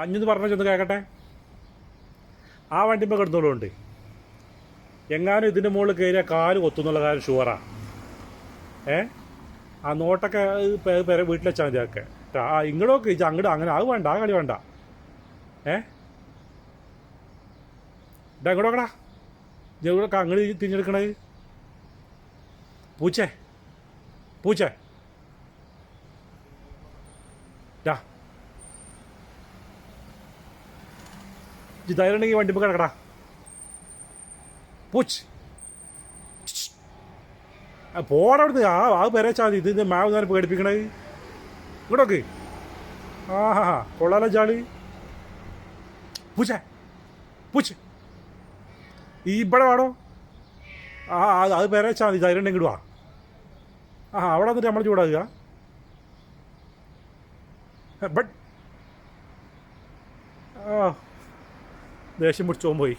അഞ്ഞെന്ന് പറഞ്ഞ ചെന്ന് കേൾക്കട്ടെ. ആ വണ്ടിമ്മ കിടന്നോളുണ്ട്. എങ്ങാനും ഇതിൻ്റെ മുകളിൽ കയറിയ കാല് കൊത്തുന്നുള്ള കാര്യം ഷുവറാ. ആ നോട്ടൊക്കെ വീട്ടിൽ വെച്ചാൽ മതി. അതൊക്കെ ആ ഇങ്ങോട്ടൊക്കെ ഇജ്ജ് അങ്ങോട്ട് അങ്ങനെ അത് വേണ്ട, ആ കളി വേണ്ട. ഇതാ ഇങ്ങോട്ടോക്കടാ. ഇങ്ങോട്ടൊക്കെ അങ്ങോട്ട് തിരിഞ്ഞെടുക്കണത്. പൂച്ചേ പൂച്ചേ ഡാ, ഇജ്ജ് ധൈര്യം ഉണ്ടെങ്കിൽ വണ്ടിമ്മ കിടക്കടാ. പൂച്ച് പോടാ അവിടുന്ന്. അത് പെരച്ചാൽ മതി. ഇത് മാവ് നേരം പേടിപ്പിക്കണത്. ഇങ്ങോട്ടൊക്കെ. ഹാ കൊള്ളാലോ ചാളി. പൂച്ചേ പൂച്ച് ഇവിടെ വേണോ? അത് പെരച്ചാൽ മതി. ധൈര്യം ഉണ്ടെങ്കിൽ വാ. അവിടെ വന്നിട്ട് നമ്മൾ ചൂടാകുക. ബട്ട് ദേഷ്യം പിടിച്ചോൻ പോയി.